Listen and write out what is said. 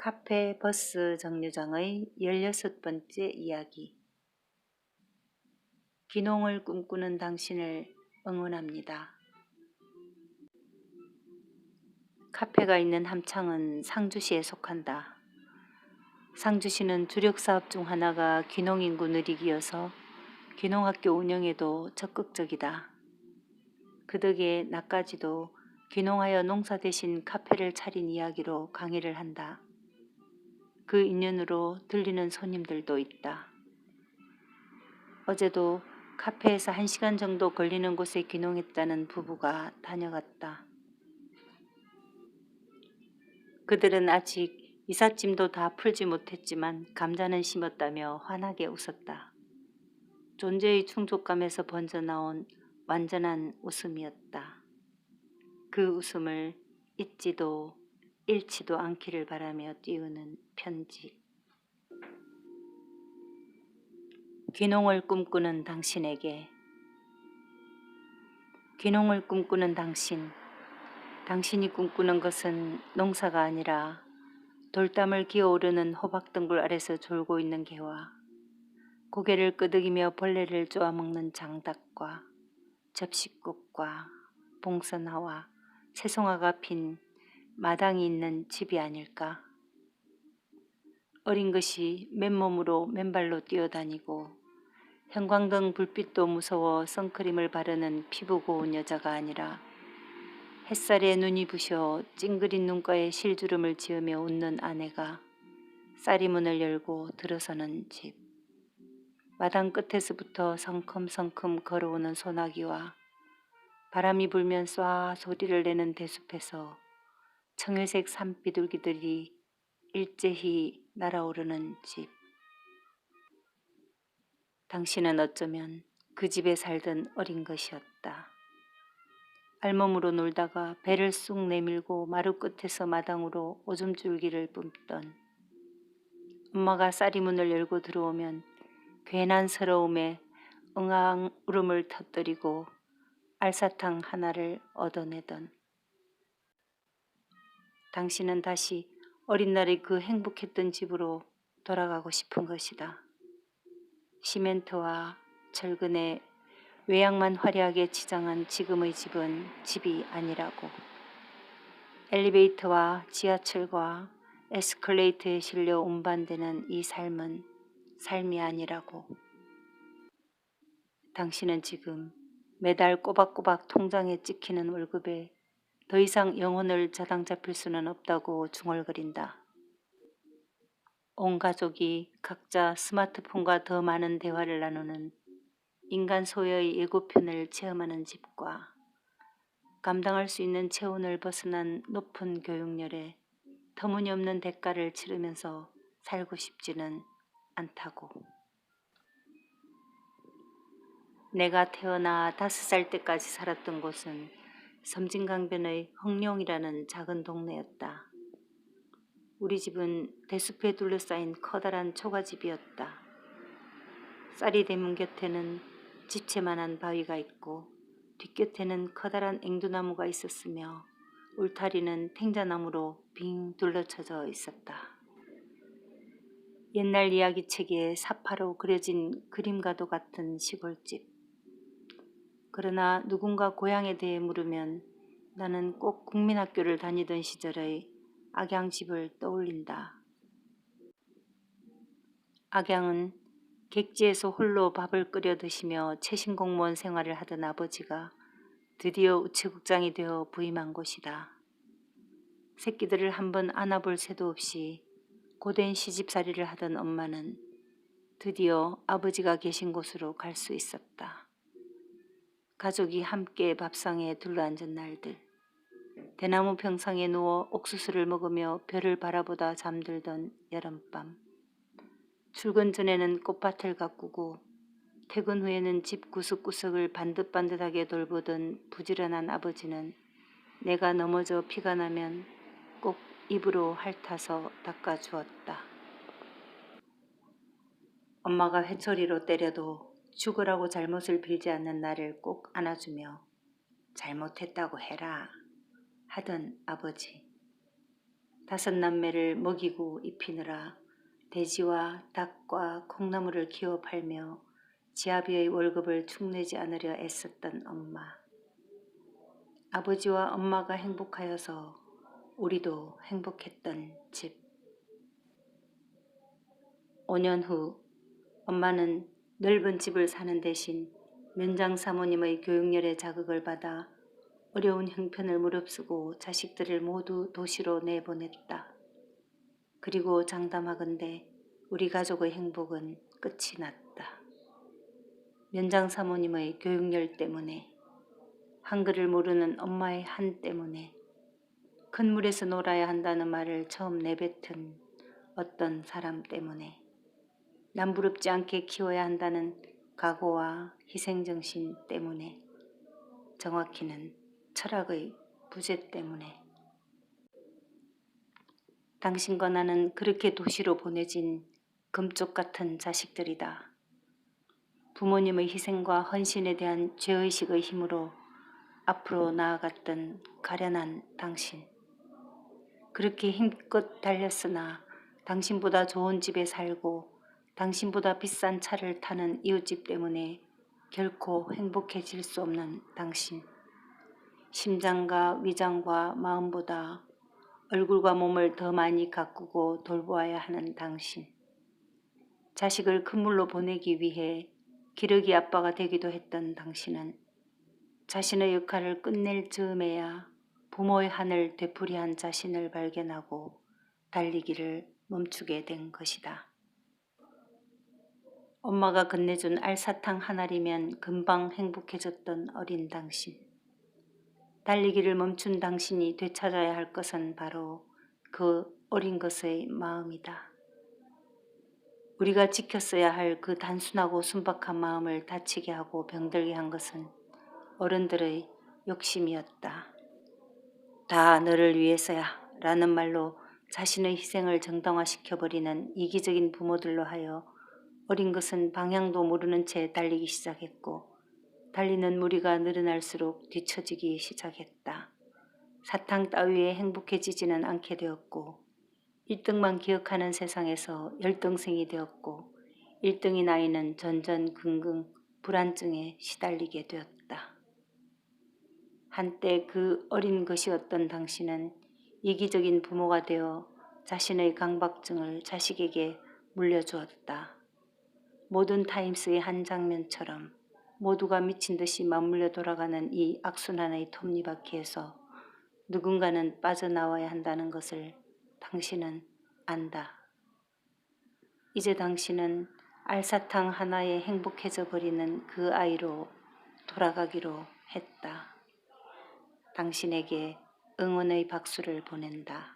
카페 버스 정류장의 16번째 이야기. 귀농을 꿈꾸는 당신을 응원합니다. 카페가 있는 함창은 상주시에 속한다. 상주시는 주력사업 중 하나가 귀농인구 늘리기여서 귀농학교 운영에도 적극적이다. 그 덕에 나까지도 귀농하여 농사 대신 카페를 차린 이야기로 강의를 한다. 그 인연으로 들리는 손님들도 있다. 어제도 카페에서 1시간 정도 걸리는 곳에 귀농했다는 부부가 다녀갔다. 그들은 아직 이삿짐도 다 풀지 못했지만 감자는 심었다며 환하게 웃었다. 존재의 충족감에서 번져나온 완전한 웃음이었다. 그 웃음을 잊지도 잃지도 않기를 바라며 띄우는 편지. 귀농을 꿈꾸는 당신에게. 귀농을 꿈꾸는 당신. 당신이 꿈꾸는 것은 농사가 아니라 돌담을 기어오르는 호박등굴 아래서 졸고 있는 개와 고개를 끄덕이며 벌레를 쪼아먹는 장닭과 접시꽃과 봉선화와 새송화가 핀 마당이 있는 집이 아닐까. 어린 것이 맨몸으로 맨발로 뛰어다니고 형광등 불빛도 무서워 선크림을 바르는 피부 고운 여자가 아니라 햇살에 눈이 부셔 찡그린 눈가에 실주름을 지으며 웃는 아내가 쌀이문을 열고 들어서는 집. 마당 끝에서부터 성큼성큼 걸어오는 소나기와 바람이 불면 쏴 소리를 내는 대숲에서 청회색 산비둘기들이 일제히 날아오르는 집. 당신은 어쩌면 그 집에 살던 어린 것이었다. 알몸으로 놀다가 배를 쑥 내밀고 마루 끝에서 마당으로 오줌줄기를 뿜던 엄마가 쌀이문을 열고 들어오면 괜한 서러움에 응아응 울음을 터뜨리고 알사탕 하나를 얻어내던 당신은 다시 어린 날의 그 행복했던 집으로 돌아가고 싶은 것이다. 시멘트와 철근에 외양만 화려하게 치장한 지금의 집은 집이 아니라고. 엘리베이터와 지하철과 에스컬레이터에 실려 운반되는 이 삶은 삶이 아니라고. 당신은 지금 매달 꼬박꼬박 통장에 찍히는 월급에 더 이상 영혼을 자당 잡힐 수는 없다고 중얼거린다. 온 가족이 각자 스마트폰과 더 많은 대화를 나누는 인간 소여의 예고편을 체험하는 집과 감당할 수 있는 체온을 벗어난 높은 교육열에 터무니없는 대가를 치르면서 살고 싶지는 않다고. 내가 태어나 5살 때까지 살았던 곳은 섬진강변의 흑룡이라는 작은 동네였다. 우리 집은 대숲에 둘러싸인 커다란 초가집이었다. 쌀이 대문 곁에는 집채만한 바위가 있고 뒷곁에는 커다란 앵두나무가 있었으며 울타리는 탱자나무로 빙 둘러쳐져 있었다. 옛날 이야기책에 사파로 그려진 그림과도 같은 시골집. 그러나 누군가 고향에 대해 물으면 나는 꼭 국민학교를 다니던 시절의 악양집을 떠올린다. 악양은 객지에서 홀로 밥을 끓여 드시며 최신 공무원 생활을 하던 아버지가 드디어 우체국장이 되어 부임한 곳이다. 새끼들을 한번 안아볼 새도 없이 고된 시집살이를 하던 엄마는 드디어 아버지가 계신 곳으로 갈 수 있었다. 가족이 함께 밥상에 둘러앉은 날들, 대나무 평상에 누워 옥수수를 먹으며 별을 바라보다 잠들던 여름밤, 출근 전에는 꽃밭을 가꾸고 퇴근 후에는 집 구석구석을 반듯반듯하게 돌보던 부지런한 아버지는 내가 넘어져 피가 나면 꼭 입으로 핥아서 닦아주었다. 엄마가 회초리로 때려도 죽으라고 잘못을 빌지 않는 나를 꼭 안아주며 잘못했다고 해라 하던 아버지. 다섯 남매를 먹이고 입히느라 돼지와 닭과 콩나물을 키워 팔며 지아비의 월급을 축내지 않으려 애썼던 엄마. 아버지와 엄마가 행복하여서 우리도 행복했던 집. 5년 후 엄마는 넓은 집을 사는 대신 면장 사모님의 교육열의 자극을 받아 어려운 형편을 무릅쓰고 자식들을 모두 도시로 내보냈다. 그리고 장담하건대 우리 가족의 행복은 끝이 났다. 면장 사모님의 교육열 때문에, 한글을 모르는 엄마의 한 때문에, 큰 물에서 놀아야 한다는 말을 처음 내뱉은 어떤 사람 때문에, 남부럽지 않게 키워야 한다는 각오와 희생정신 때문에, 정확히는 철학의 부재 때문에. 당신과 나는 그렇게 도시로 보내진 금쪽 같은 자식들이다. 부모님의 희생과 헌신에 대한 죄의식의 힘으로 앞으로 나아갔던 가련한 당신. 그렇게 힘껏 달렸으나 당신보다 좋은 집에 살고 당신보다 비싼 차를 타는 이웃집 때문에 결코 행복해질 수 없는 당신. 심장과 위장과 마음보다 얼굴과 몸을 더 많이 가꾸고 돌보아야 하는 당신. 자식을 큰 물로 보내기 위해 기러기 아빠가 되기도 했던 당신은 자신의 역할을 끝낼 즈음에야 부모의 한을 되풀이한 자신을 발견하고 달리기를 멈추게 된 것이다. 엄마가 건네준 알사탕 한 알이면 금방 행복해졌던 어린 당신. 달리기를 멈춘 당신이 되찾아야 할 것은 바로 그 어린 것의 마음이다. 우리가 지켰어야 할 그 단순하고 순박한 마음을 다치게 하고 병들게 한 것은 어른들의 욕심이었다. 다 너를 위해서야 라는 말로 자신의 희생을 정당화시켜버리는 이기적인 부모들로 하여 어린 것은 방향도 모르는 채 달리기 시작했고 달리는 무리가 늘어날수록 뒤처지기 시작했다. 사탕 따위에 행복해지지는 않게 되었고 1등만 기억하는 세상에서 열등생이 되었고 1등인 아이는 전전긍긍 불안증에 시달리게 되었다. 한때 그 어린 것이었던 당신은 이기적인 부모가 되어 자신의 강박증을 자식에게 물려주었다. 모든 타임스의 한 장면처럼 모두가 미친 듯이 맞물려 돌아가는 이 악순환의 톱니바퀴에서 누군가는 빠져나와야 한다는 것을 당신은 안다. 이제 당신은 알사탕 하나에 행복해져 버리는 그 아이로 돌아가기로 했다. 당신에게 응원의 박수를 보낸다.